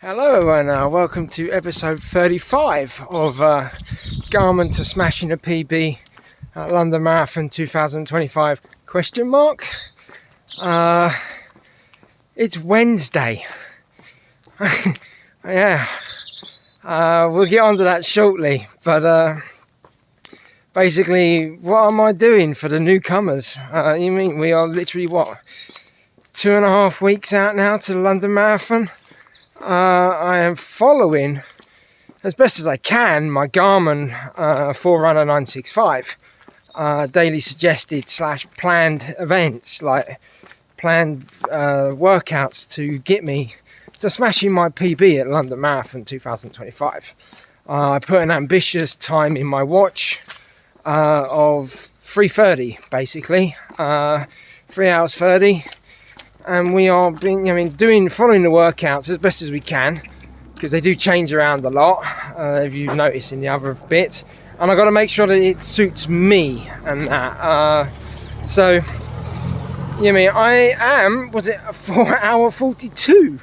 Hello and welcome to episode 35 of Garmin to smashing a PB at London Marathon 2025 ? It's Wednesday. Yeah, we'll get onto that shortly, but basically what am I doing for the newcomers? You mean we are literally 2.5 weeks out now to the London Marathon? I am following as best as I can my Garmin Forerunner 965 daily suggested / planned events, like planned workouts to get me to smashing my PB at London Marathon 2025. I put an ambitious time in my watch of 3:30, basically 3 hours 30. And we are following the workouts as best as we can, because they do change around a lot, if you've noticed in the other bits. And I've got to make sure that it suits me and that. I am, a 4 hour 42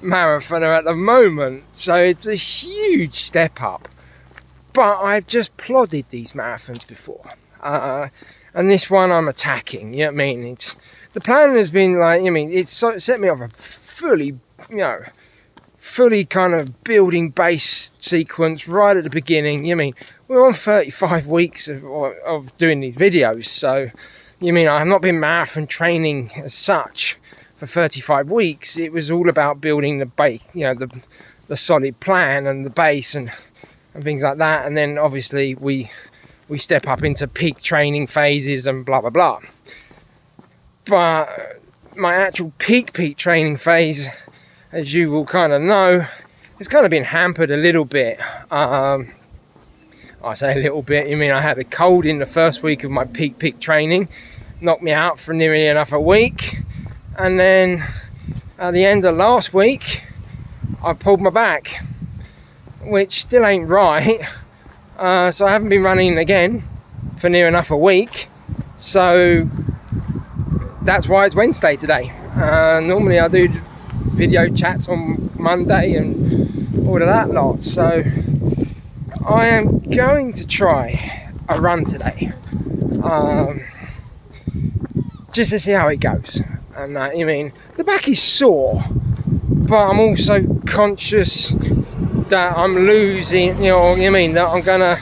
marathoner at the moment. So it's a huge step up. But I've just plodded these marathons before. And this one I'm attacking, you know what I mean? The plan has been it's set me off a fully kind of building base sequence right at the beginning. We're on 35 weeks of doing these videos, so I have not been marathon training as such for 35 weeks. It was all about building the base, the solid plan and the base and things like that. And then obviously we step up into peak training phases and blah blah blah. But my actual peak training phase, as you will kind of know, has kind of been hampered a little bit. I say a little bit, I had a cold in the first week of my peak training, knocked me out for nearly enough a week, and then at the end of last week I pulled my back, which still ain't right. So I haven't been running again for near enough a week, so that's why it's Wednesday today. Normally I do video chats on Monday and all of that lot, so I am going to try a run today, just to see how it goes. And the back is sore, but I'm also conscious that I'm losing, that I'm gonna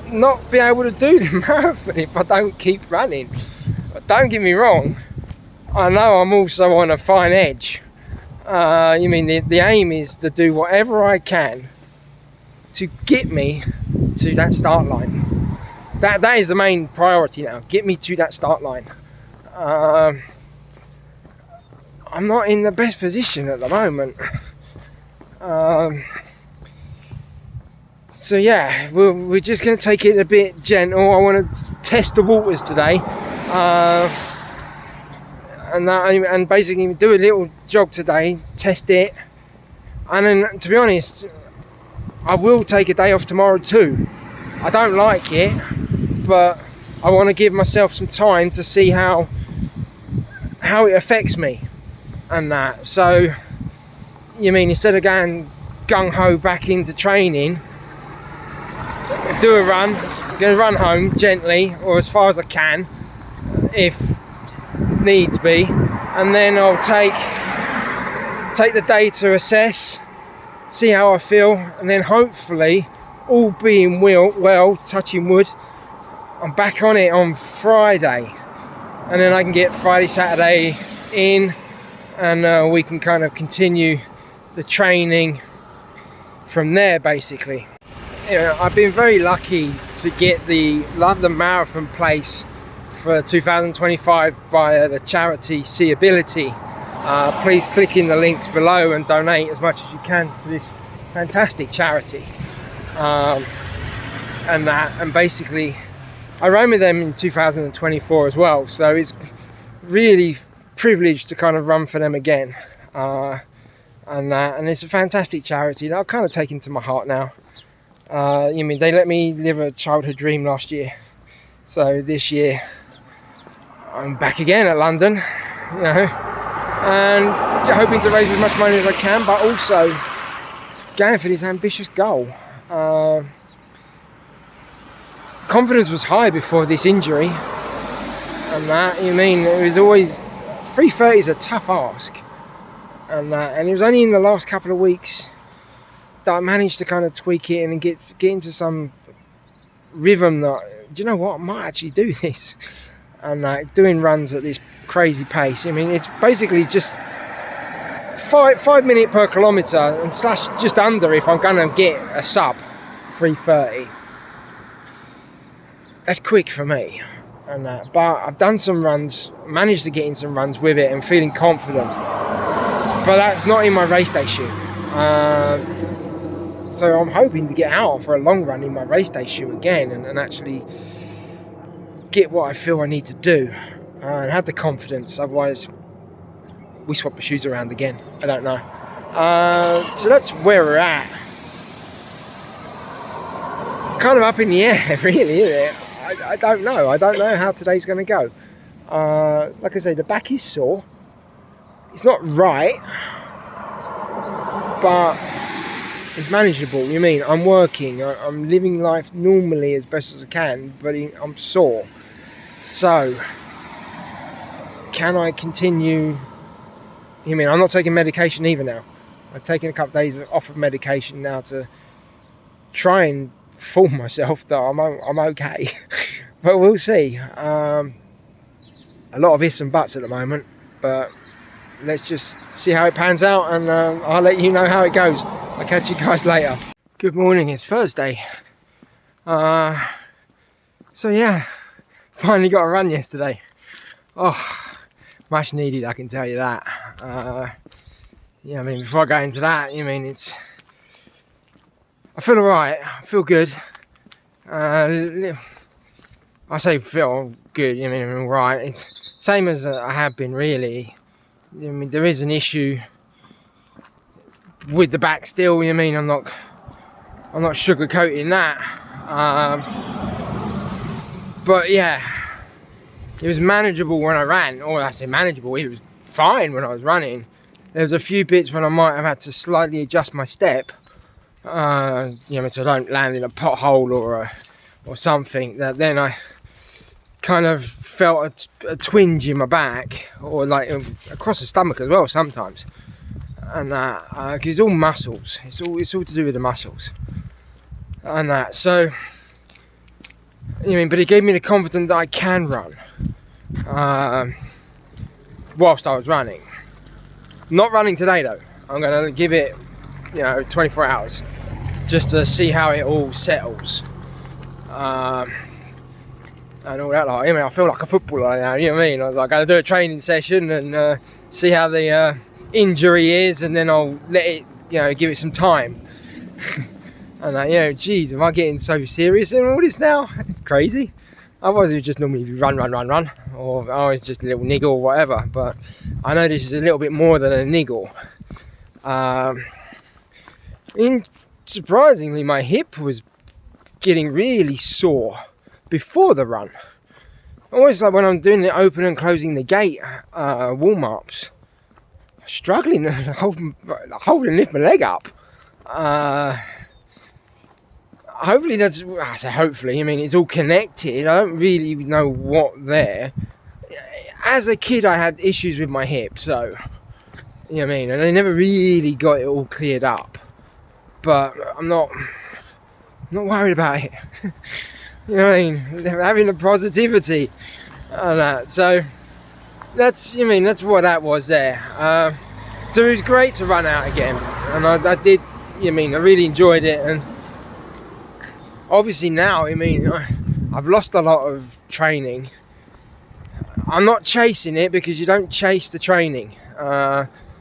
not be able to do the marathon if I don't keep running. But don't get me wrong, I know I'm also on a fine edge. The aim is to do whatever I can to get me to that start line. That is the main priority now. Get me to that start line. I'm not in the best position at the moment. So yeah, we're just going to take it a bit gentle. I want to test the waters today, and basically do a little jog today, test it, and then, to be honest, I will take a day off tomorrow too. I don't like it, but I want to give myself some time to see how it affects me and that. So instead of going gung-ho back into training, do a run, going to run home gently, or as far as I can if needs be, and then I'll take the day to assess, see how I feel, and then hopefully, all being well, touching wood, I'm back on it on Friday, and then I can get Friday, Saturday in, and we can kind of continue the training from there, basically. I've been very lucky to get the London Marathon place for 2025 via the charity Seeability. Please click in the links below and donate as much as you can to this fantastic charity. And basically I ran with them in 2024 as well, so it's really privileged to kind of run for them again. And it's a fantastic charity that I've kind of taken to my heart now. They let me live a childhood dream last year, so this year I'm back again at London, and hoping to raise as much money as I can, but also going for this ambitious goal. Confidence was high before this injury, and that, you mean, it was always 3:30 is a tough ask, and it was only in the last couple of weeks that I managed to kind of tweak it and get into some rhythm that, do you know what, I might actually do this. And doing runs at this crazy pace. I mean, it's basically just 5 minutes per kilometre, and slash just under if I'm going to get a sub 3:30. That's quick for me. And but I've done some runs, managed to get in some runs with it and feeling confident. But that's not in my race day shoe. So I'm hoping to get out for a long run in my race day shoe again and actually get what I feel I need to do and have the confidence. Otherwise we swap the shoes around again. I don't know. So that's where we're at. Kind of up in the air, really, isn't it? I don't know. I don't know how today's going to go. Like I say, the back is sore. It's not right, but it's manageable. You mean, I'm working, I'm living life normally as best as I can, but I'm sore. So, can I continue? You mean, I'm not taking medication either now. I've taken a couple of days off of medication now to try and fool myself that I'm okay. But we'll see. A lot of ifs and buts at the moment, but let's just see how it pans out, and I'll let you know how it goes. I'll catch you guys later. Good morning, it's Thursday. So yeah, finally got a run yesterday. Oh, much needed, I can tell you that. Yeah, I mean, before I go into that, I mean, I feel alright, I feel good. I say feel good, I mean, alright. It's same as I have been, really. I mean, there is an issue with the back still. You mean, I'm not sugarcoating that. But yeah, it was manageable when I ran. Or I say manageable, it was fine when I was running. There was a few bits when I might have had to slightly adjust my step. You know, so I don't land in a pothole or something. That then I kind of felt a twinge in my back, or like across the stomach as well sometimes, and that because it's all muscles. It's all to do with the muscles, and that. So, you mean, but it gave me the confidence that I can run whilst I was running. Not running today though. I'm going to give it, 24 hours just to see how it all settles. And all that, like, I mean, I feel like a footballer now, you know what I mean? I was like, going to do a training session and see how the injury is, and then I'll let it, give it some time. And geez, am I getting so serious in all this now? It's crazy. Otherwise it would just normally be run, or it's just a little niggle or whatever, but I know this is a little bit more than a niggle. Surprisingly, my hip was getting really sore before the run. Always like when I'm doing the open and closing the gate warm-ups, struggling to hold and lift my leg up. Hopefully that's, I say hopefully, I mean, it's all connected. I don't really know what there. As a kid I had issues with my hip, so, you know what I mean, and I never really got it all cleared up. But I'm not worried about it. You know what I mean? Having the positivity and that. So that's what that was there. So it was great to run out again, and I did. I really enjoyed it, and obviously now, I've lost a lot of training. I'm not chasing it, because you don't chase the training.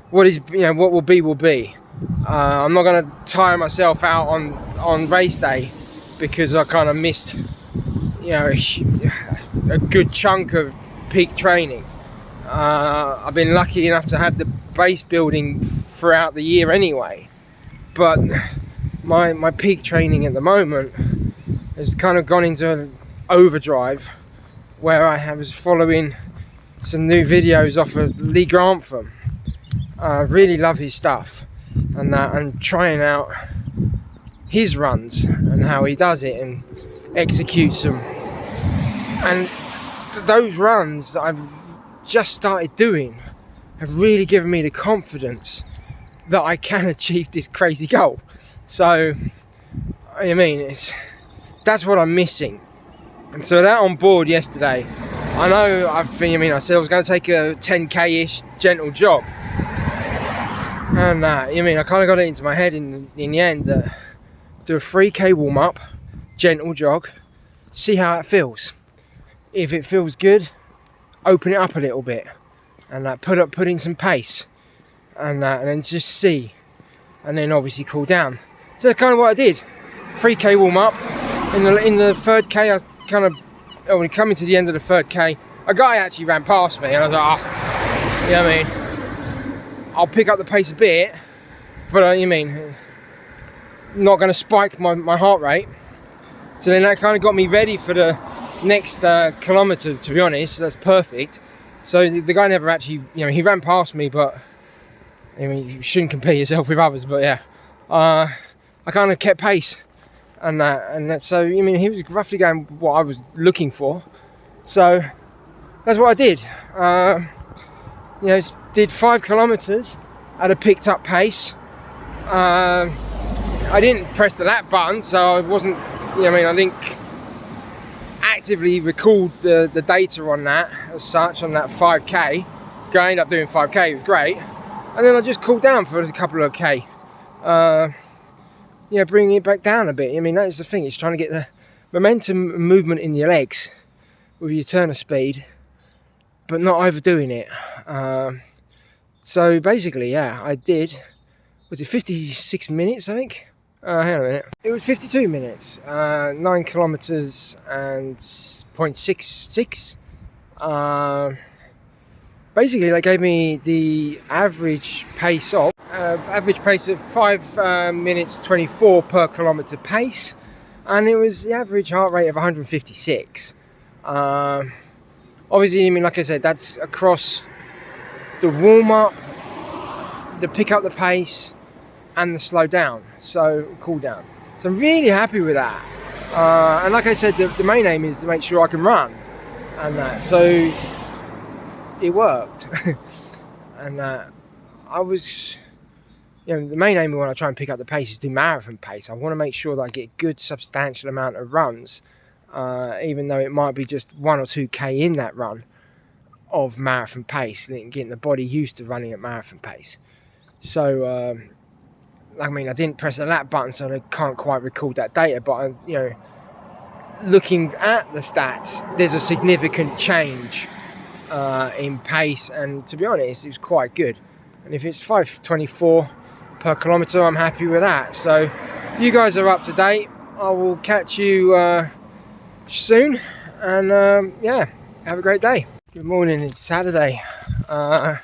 What will be will be. I'm not going to tire myself out on race day, because I kind of missed, a good chunk of peak training. I've been lucky enough to have the base building throughout the year anyway, but my peak training at the moment has kind of gone into an overdrive, where I was following some new videos off of Lee Grantham, Really love his stuff, and trying out his runs and how he does it and executes them. And those runs that I've just started doing have really given me the confidence that I can achieve this crazy goal. So, I mean, that's what I'm missing. And so that on board yesterday, I know I said I was going to take a 10k-ish gentle jog. And I kind of got it into my head in the end that do a 3k warm-up, gentle jog, see how it feels. If it feels good, open it up a little bit and put in some pace and then just see, and then obviously cool down. So that's kind of what I did. 3k warm-up. In the third k, when coming to the end of the third k, a guy actually ran past me and I was like, I'll pick up the pace a bit, but not going to spike my heart rate. So then that kind of got me ready for the next kilometre, to be honest. That's perfect. So the guy never actually, he ran past me, but you shouldn't compare yourself with others, but yeah, I kind of kept pace, and so he was roughly going what I was looking for. So that's what I did. Did 5 kilometres at a picked up pace. I didn't press the lap button, so I wasn't, I didn't actively record the data on that as such, on that 5k. I ended up doing 5k, it was great. And then I just cooled down for a couple of k. Bringing it back down a bit. That is the thing, it's trying to get the momentum and movement in your legs with your turn of speed, but not overdoing it. So basically, I did, was it 56 minutes, I think? Hang on a minute. It was 52 minutes, 9 kilometers and 0.66. Basically, they gave me the average pace of 5 minutes 24 per kilometer pace, and it was the average heart rate of 156. Obviously, like I said, that's across the warm-up, the pick up the pace, and the slow down, so cool down. So I'm really happy with that. And like I said, the main aim is to make sure I can run, and that. So it worked. And I was, the main aim when I try and pick up the pace is do marathon pace. I want to make sure that I get a good substantial amount of runs, even though it might be just 1 or 2k in that run of marathon pace, and getting the body used to running at marathon pace. So I didn't press the lap button, so I can't quite record that data, but looking at the stats, there's a significant change in pace, and to be honest, it's quite good. And if it's 5:24 per kilometre, I'm happy with that. So you guys are up to date. I will catch you soon, and have a great day. Good morning, it's Saturday. So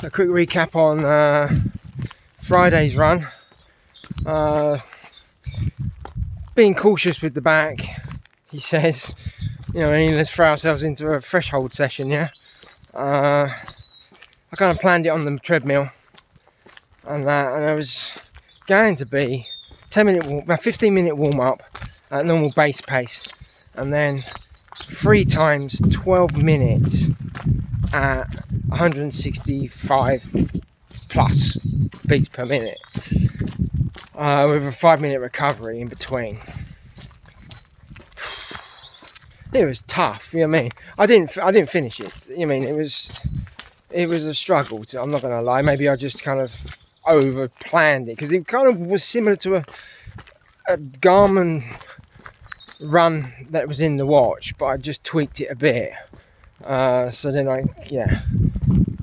a quick recap on Friday's run. Being cautious with the back, he says. Let's throw ourselves into a threshold session, yeah. I kind of planned it on the treadmill, and I was going to be 15-minute warm up at normal base pace, and then 3 times 12 minutes at 165 plus beats per minute, with a 5-minute recovery in between. It was tough, I didn't finish it. It was a struggle. I'm not gonna lie. Maybe I just kind of over planned it, because it kind of was similar to a Garmin run that was in the watch, but I just tweaked it a bit. So then I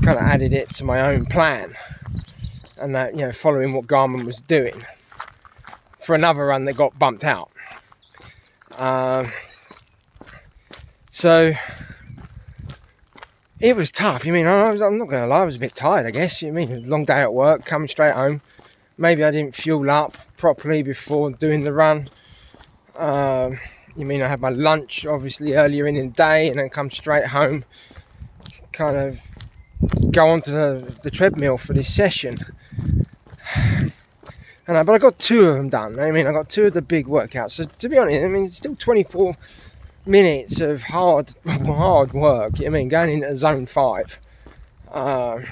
kind of added it to my own plan, and that following what Garmin was doing for another run that got bumped out. So it was tough. I'm not gonna lie, I was a bit tired, I guess. A long day at work, coming straight home. Maybe I didn't fuel up properly before doing the run. I had my lunch obviously earlier in the day, and then come straight home, kind of go onto the treadmill for this session. But I got 2 of them done. I mean, I got 2 of the big workouts. So to be honest, I mean, it's still 24 minutes of hard work. I mean, going into zone 5. I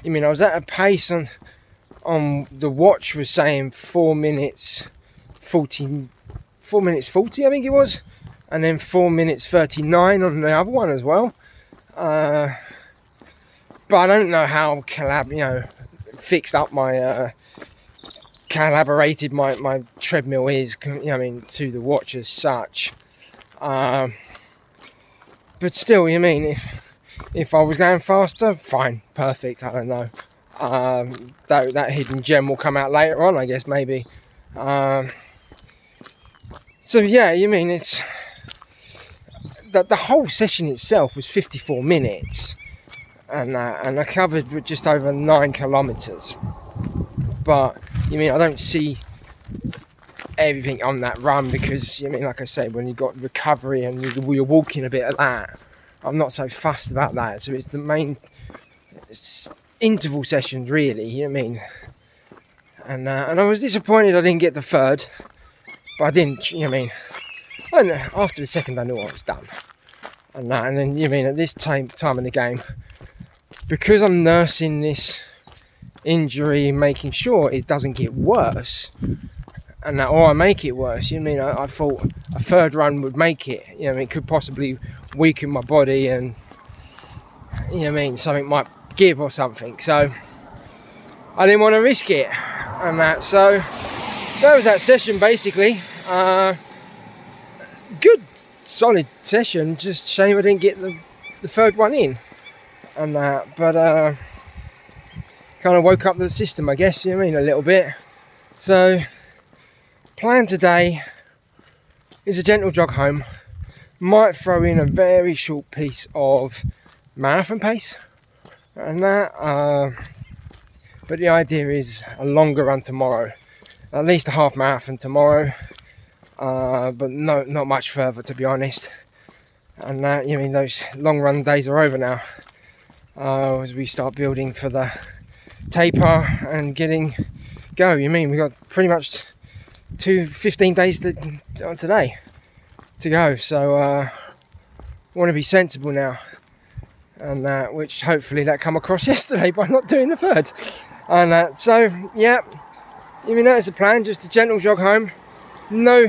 mean, I was at a pace on the watch was saying 4 minutes 40, I think it was, and then 4 minutes 39 on the other one as well. But I don't know how fixed up my calibrated my treadmill is, I mean, to the watch as such. But still, I mean, if I was going faster, fine, perfect. I don't know. That hidden gem will come out later on, I guess, maybe. So yeah, you mean, it's that the whole session itself was 54 minutes, and I covered just over 9 kilometers. But you mean, I don't see everything on that run because, you mean, like I said, when you've got recovery and you're walking a bit of that, I'm not so fussed about that. So it's the main interval sessions, really, you know what I mean? And I was disappointed I didn't get the 3rd, but I didn't, you know what I mean? And after the 2nd, I knew I was done. And then, you mean, at this time in the game, because I'm nursing this injury, making sure it doesn't get worse, or I make it worse, you know what I mean? I thought a 3rd run would make it, you know what I mean? It could possibly weaken my body, and, you know what I mean, something might give or something. So I didn't want to risk it, and so that was that session basically. Good solid session, just shame I didn't get the 3rd one in, and but kind of woke up the system, I guess, you know what I mean, a little bit. So plan today is a gentle jog home. Might throw in a very short piece of marathon pace and that, but the idea is a longer run tomorrow, at least a half marathon tomorrow, but not much further, to be honest. And you mean, those long run days are over now, as we start building for the taper and getting go. You mean, we got pretty much 15 days today to go, so want to be sensible now, and which hopefully that come across yesterday by not doing the 3rd. And so yeah, you mean, that is the plan, just a gentle jog home. No,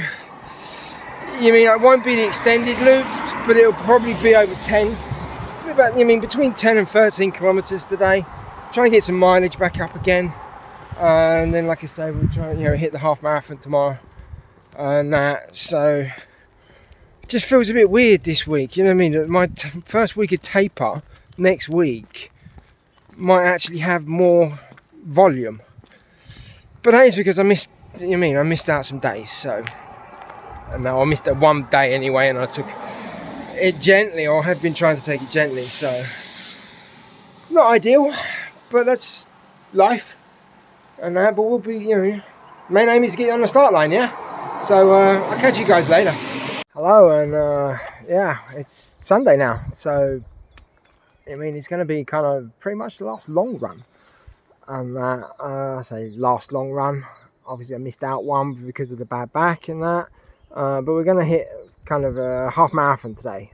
you mean, it won't be the extended loop, but it'll probably be over 10, about, you mean, between 10 and 13 kilometers today. Try and get some mileage back up again, and then, like I say, we'll try and, hit the half marathon tomorrow. And so it just feels a bit weird this week, you know what I mean? My first week of taper next week might actually have more volume, but that is because I missed out some days. So, and now I missed that one day anyway, and I took it gently, or have been trying to take it gently. So not ideal, but that's life. And but we'll be, main aim is to get on the start line, yeah. So I'll catch you guys later. Hello, and yeah, it's Sunday now, so I mean, it's going to be kind of pretty much the last long run. And I say last long run. Obviously, I missed out one because of the bad back and that. But we're going to hit kind of a half marathon today.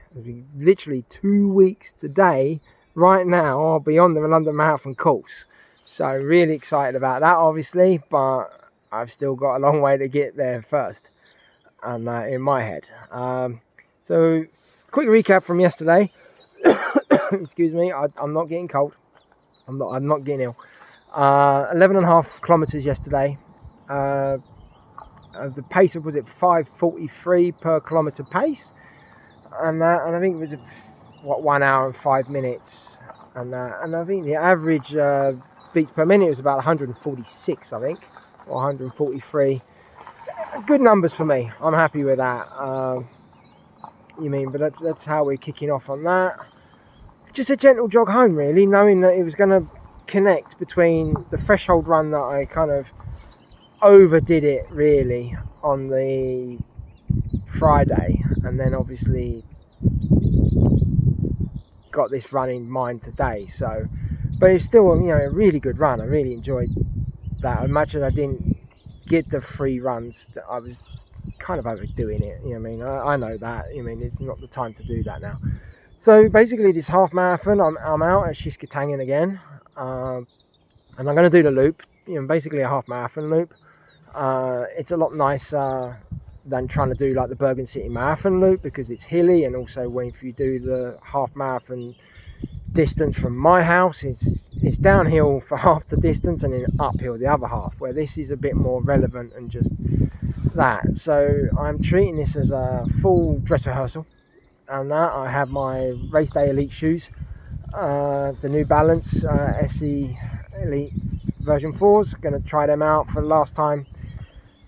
Literally 2 weeks today, right now, I'll be on the London Marathon course. So really excited about that, obviously. But I've still got a long way to get there first. And in my head. So quick recap from yesterday. Excuse me, I'm not getting cold. I'm not getting ill. 11.5 kilometers yesterday. The pace was at 5:43 per kilometer pace, and I think it was 1 hour and 5 minutes, and I think the average beats per minute was about 146, I think, or 143. Good numbers for me. I'm happy with that. But that's how we're kicking off on that. Just a gentle jog home, really, knowing that it was going to connect between the threshold run that I kind of overdid it really on the Friday, and then obviously got this run in mind today. So, but it's still, you know, a really good run. I really enjoyed that. I imagine I didn't get the 3 runs. I was kind of overdoing it. You know what I mean? I know that. I mean, it's not the time to do that now. So basically, this half marathon, I'm out at Shiskatangan again, and I'm going to do the loop. You know, basically a half marathon loop. It's a lot nicer than trying to do like the Bergen City Marathon loop, because it's hilly, and also when if you do the half marathon distance from my house, it's downhill for half the distance and then uphill the other half, where this is a bit more relevant and just that. So I'm treating this as a full dress rehearsal, and that I have my race day elite shoes, the New Balance SE Elite version 4s. Going to try them out for the last time,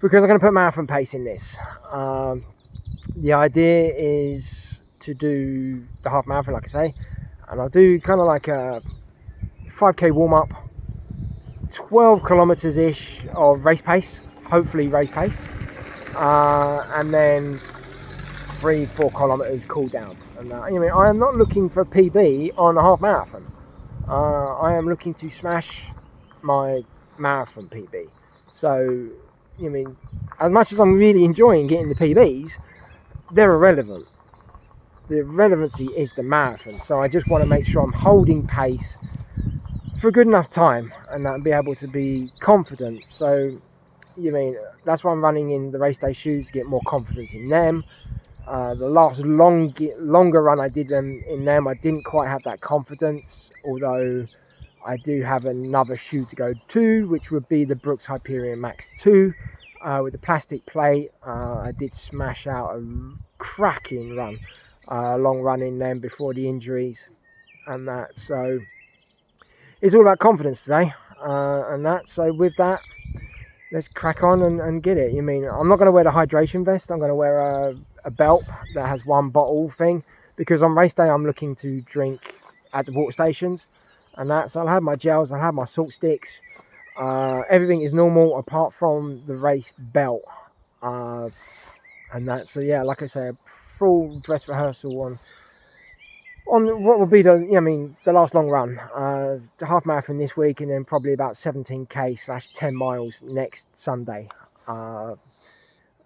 because I'm going to put marathon pace in this. The idea is to do the half marathon, like I say, and I'll do kind of like a 5k warm up, 12 kilometers ish of race pace, hopefully race pace, and then 3-4 kilometers cool down. And I mean, I am not looking for PB on a half marathon. I am looking to smash my marathon PB. So, I mean, as much as I'm really enjoying getting the PBs, they're irrelevant. The relevancy is the marathon. So I just want to make sure I'm holding pace for a good enough time, and be able to be confident. So, you mean, that's why I'm running in the race day shoes, to get more confidence in them. The last longer run I did in them, I didn't quite have that confidence, although I do have another shoe to go to, which would be the Brooks Hyperion Max 2 with the plastic plate. I did smash out a cracking run, long run in them before the injuries and that. So it's all about confidence today, and that. So with that, let's crack on and get it. You mean, I'm not going to wear the hydration vest. I'm going to wear a belt that has 1 bottle thing, because on race day I'm looking to drink at the water stations and that. So I'll have my gels, I'll have my salt sticks. Everything is normal apart from the race belt, and that. So yeah, like I say, a full dress rehearsal on what will be the last long run, the half marathon this week, and then probably about 17k/10 miles next Sunday, and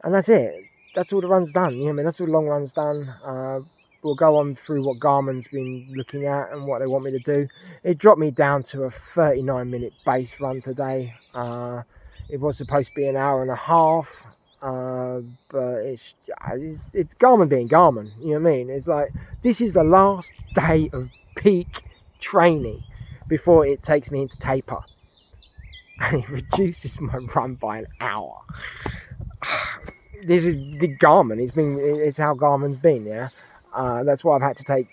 that's it. That's all the runs done. You know what I mean? That's all the long runs done. We'll go on through what Garmin's been looking at and what they want me to do. It dropped me down to a 39-minute base run today. It was supposed to be an hour and a half, but it's Garmin being Garmin. You know what I mean? It's like, this is the last day of peak training before it takes me into taper, and it reduces my run by an hour. This is the Garmin. It's how Garmin's been. Yeah. That's why I've had to take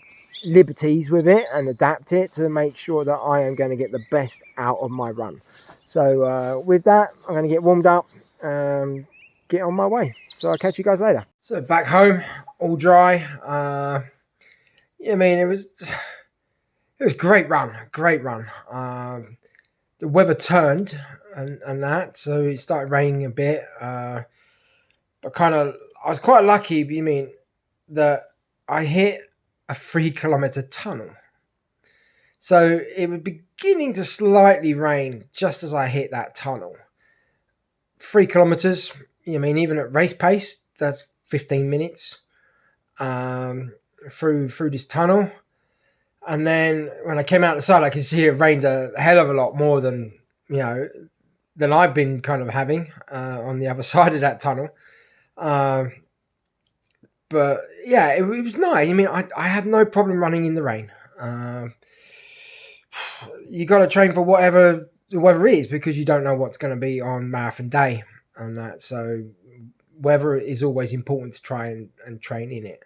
liberties with it and adapt it to make sure that I am going to get the best out of my run. So with that, I'm going to get warmed up and get on my way. So I'll catch you guys later. So back home, all dry. Yeah, I mean, it was a great run. The weather turned and that, so it started raining a bit. But I was quite lucky. You mean that I hit a 3-kilometer tunnel. So it was beginning to slightly rain just as I hit that tunnel. 3 kilometers, I mean, even at race pace, that's 15 minutes through this tunnel. And then when I came out the side, I could see it rained a hell of a lot more than I've been kind of having on the other side of that tunnel. But yeah, it was nice. I mean, I had no problem running in the rain. You got to train for whatever the weather is, because you don't know what's going to be on marathon day and that. So weather is always important to try and train in it.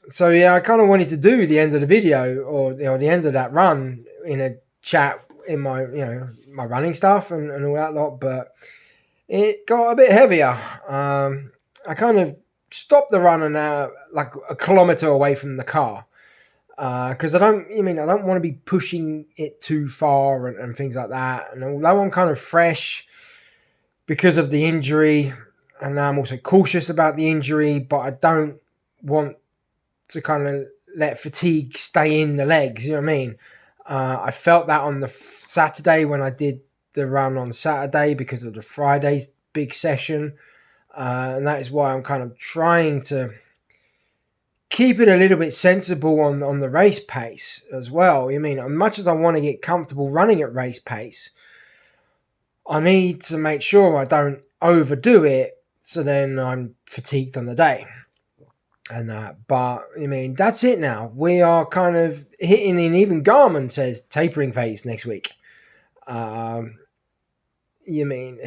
So yeah, I kind of wanted to do the end of the video, or the end of that run, in a chat in my my running stuff and all that lot, but it got a bit heavier. I kind of stopped the run and like a kilometer away from the car, because I don't want to be pushing it too far and things like that. And although I'm kind of fresh because of the injury, and I'm also cautious about the injury, but I don't want to kind of let fatigue stay in the legs. You know what I mean? I felt that on the Saturday when I did the run on Saturday because of the Friday's big session. And that is why I'm kind of trying to keep it a little bit sensible on the race pace as well. I mean, as much as I want to get comfortable running at race pace, I need to make sure I don't overdo it, so then I'm fatigued on the day. And but I mean, that's it now. We are kind of hitting in, even Garmin says tapering phase next week. You mean,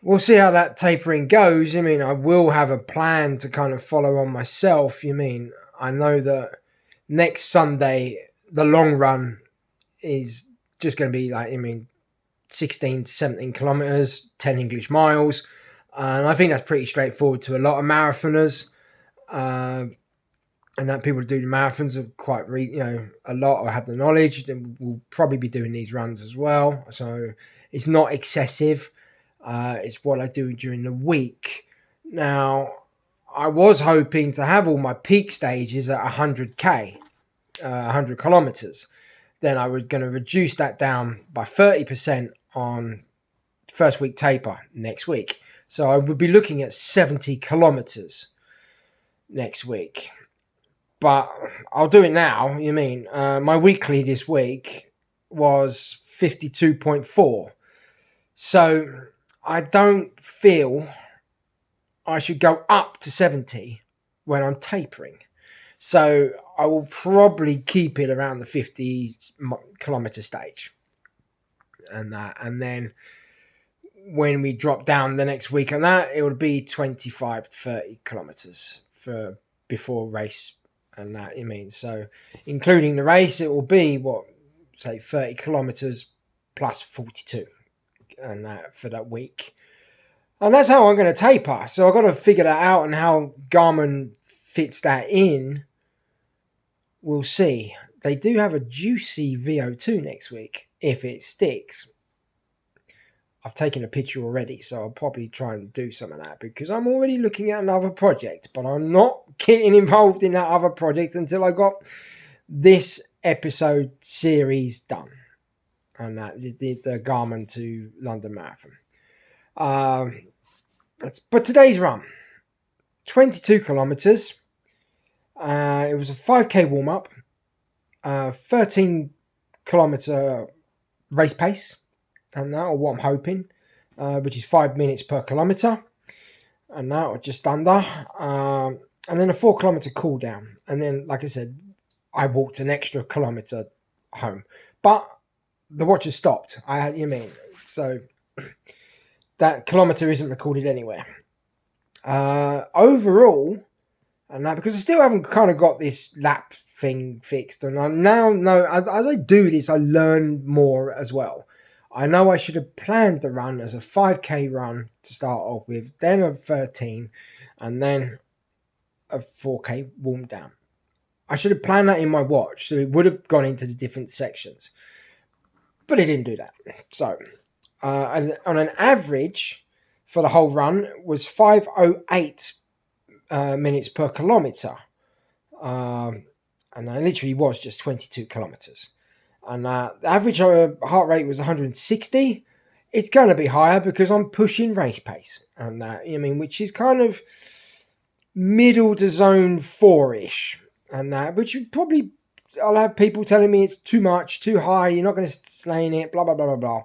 we'll see how that tapering goes. I mean, I will have a plan to kind of follow on myself. You mean, I know that next Sunday, the long run is just going to be 16 to 17 kilometers, 10 English miles. And I think that's pretty straightforward to a lot of marathoners. And that people who do the marathons are quite, a lot or have the knowledge. Then we'll probably be doing these runs as well. So it's not excessive. It's what I do during the week. Now, I was hoping to have all my peak stages at 100k, 100 kilometers. Then I was going to reduce that down by 30% on first week taper next week. So I would be looking at 70 kilometers next week. But I'll do it now. You mean, my weekly this week was 52.4. So I don't feel I should go up to 70 when I'm tapering. So I will probably keep it around the 50 kilometer stage. And then when we drop down the next week on that, it would be 25 to 30 kilometers for before race. And that, you mean, so including the race, it will be 30 kilometers plus 42, and that for that week. And that's how I'm going to taper. So I've got to figure that out, and how Garmin fits that in. We'll see. They do have a juicy VO2 next week if it sticks. I've taken a picture already, so I'll probably try and do some of that because I'm already looking at another project, but I'm not getting involved in that other project until I got this episode series done. And that the Garmin to London Marathon. But today's run, 22 kilometers. It was a 5k warm up, 13 kilometer race pace. And that, or what I'm hoping, which is 5 minutes per kilometre. And that, or just under. And then a 4 kilometre cool down. And then, like I said, I walked an extra kilometre home. But the watch has stopped. So that kilometre isn't recorded anywhere. Overall, and that, because I still haven't kind of got this lap thing fixed. And I now know, as I do this, I learn more as well. I know I should have planned the run as a 5k run to start off with, then a 13, and then a 4k warm down. I should have planned that in my watch, so it would have gone into the different sections. But it didn't do that. So, on an average for the whole run was 5:08 minutes per kilometre. And I literally was just 22 kilometres. And the average heart rate was 160. It's going to be higher because I'm pushing race pace. And which is kind of middle to zone 4-ish. And which probably, I'll have people telling me it's too much, too high, you're not going to slay in it, blah, blah, blah, blah, blah.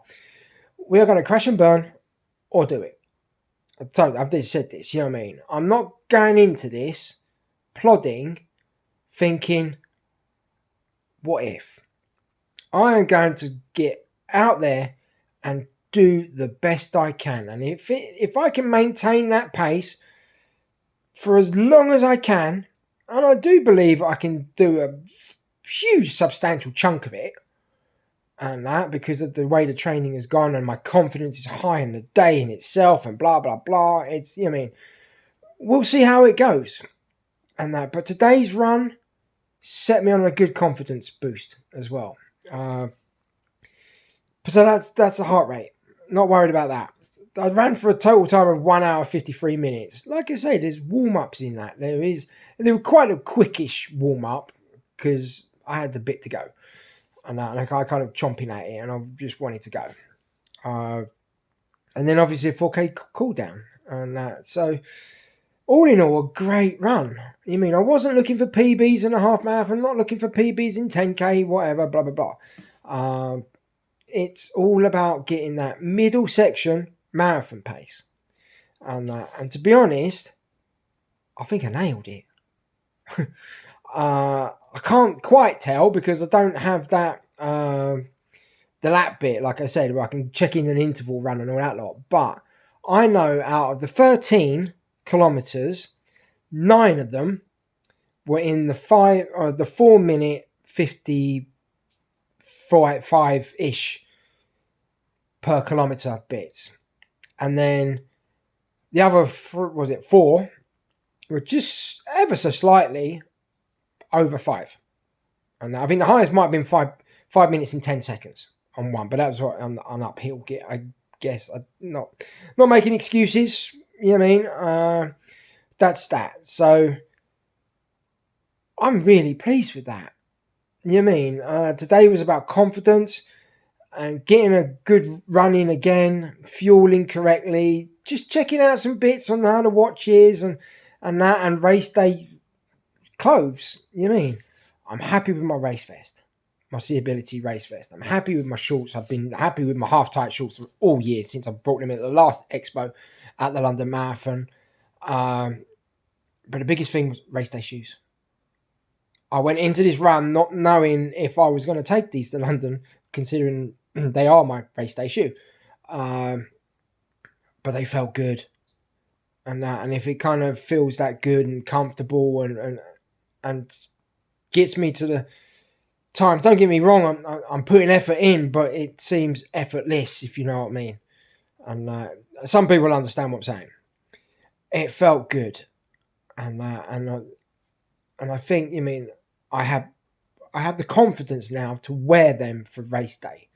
We are going to crash and burn or do it. I've just said this, you know what I mean? I'm not going into this plodding, thinking, what if? I am going to get out there and do the best I can. And if I can maintain that pace for as long as I can, and I do believe I can do a huge substantial chunk of it, and that because of the way the training has gone and my confidence is high in the day in itself and blah, blah, blah. It's, we'll see how it goes. And that, but today's run set me on a good confidence boost as well. So that's the heart rate. Not worried about that. I ran for a total time of 1 hour 53 minutes. Like I say, there's warm-ups in that. They were quite a quickish warm-up because I had the bit to go. And I kind of chomping at it and I just wanted to go. And then obviously a 4K cool down. And so all in all, a great run. You mean I wasn't looking for PBs in a half marathon, not looking for PBs in 10K, whatever, blah, blah, blah. It's all about getting that middle section marathon pace. And to be honest, I think I nailed it. I can't quite tell because I don't have that the lap bit, like I said, where I can check in an interval run and all that lot. But I know out of the 13 kilometers, 9 of them were in the 4 minute 55-ish per kilometer bits. And then the other, 4 were just ever so slightly over 5. And I think the highest might have been 5 minutes and 10 seconds on one, but that was what on uphill. I guess I'm not making excuses. You know what I mean? That's that. So I'm really pleased with that. You know what I mean? Today was about confidence and getting a good run in again, fueling correctly, just checking out some bits on how the watch is and that, and race day clothes. You know what I mean? I'm happy with my race vest, my Seeability race vest. I'm happy with my shorts. I've been happy with my half-tight shorts all year since I brought them in at the last expo at the London Marathon. But the biggest thing was race day shoes. I went into this run not knowing if I was going to take these to London, considering they are my race day shoe. But they felt good. And if it kind of feels that good and comfortable and gets me to the time, don't get me wrong, I'm putting effort in, but it seems effortless, if you know what I mean. And some people understand what I'm saying. It felt good. And I think, you mean, I have the confidence now to wear them for race day.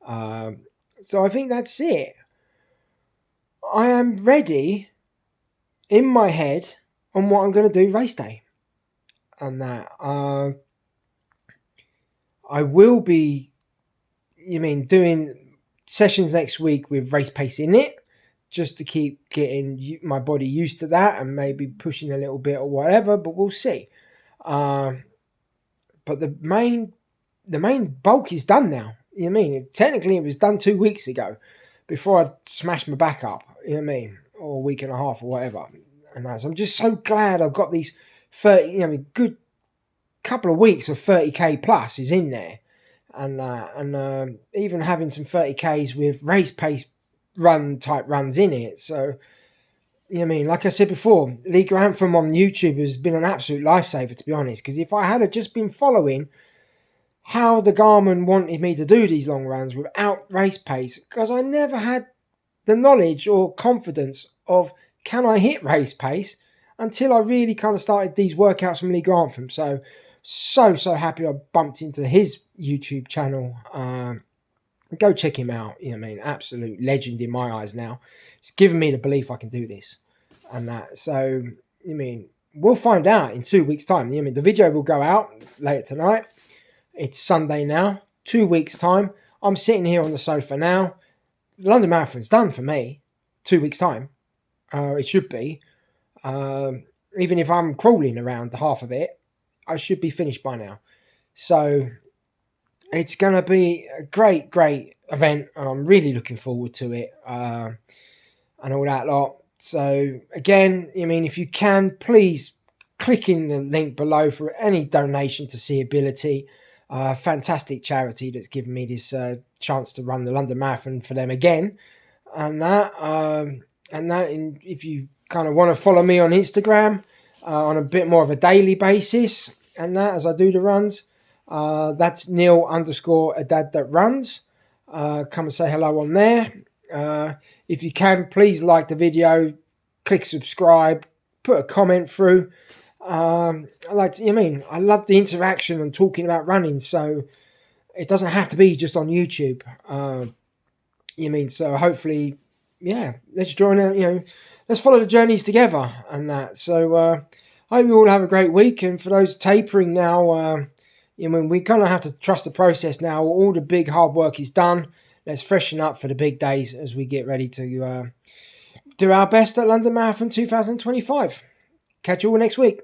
So I think that's it. I am ready in my head on what I'm going to do race day. And that I will be, doing sessions next week with race pace in it, just to keep getting my body used to that and maybe pushing a little bit or whatever, but we'll see. But the main bulk is done now. You know what I mean? Technically, it was done 2 weeks ago before I smashed my back up. You know what I mean? Or a week and a half or whatever. And so I'm just so glad I've got these 30, good couple of weeks of 30k plus is in there. And even having some 30ks with race pace run type runs in it. So, you know what I mean? Like I said before, League Anthem on YouTube has been an absolute lifesaver, to be honest. Because if I had just been following how the Garmin wanted me to do these long runs without race pace, because I never had the knowledge or confidence of can I hit race pace until I really kind of started these workouts from League Anthem. So happy I bumped into his YouTube channel. Go check him out. You know what I mean? Absolute legend in my eyes now. It's given me the belief I can do this and that. So, we'll find out in 2 weeks' time. The video will go out later tonight. It's Sunday now. 2 weeks' time. I'm sitting here on the sofa now. The London Marathon's done for me. 2 weeks' time. It should be. Even if I'm crawling around the half of it, I should be finished by now. So it's going to be a great, great event. And I'm really looking forward to it. And all that lot. So again, if you can, please click in the link below for any donation to Seeability. Fantastic charity that's given me this chance to run the London Marathon for them again. And if you kind of want to follow me on Instagram on a bit more of a daily basis, and that as I do the runs, that's Neil_a_dad_that_runs. Come and say hello on there. If you can, please like the video, click subscribe, put a comment through. I love the interaction and talking about running, so it doesn't have to be just on YouTube. So hopefully, yeah, let's join out. Let's follow the journeys together and that. So I hope you all have a great week. And for those tapering now, we kind of have to trust the process now. All the big hard work is done. Let's freshen up for the big days as we get ready to do our best at London Marathon 2025. Catch you all next week.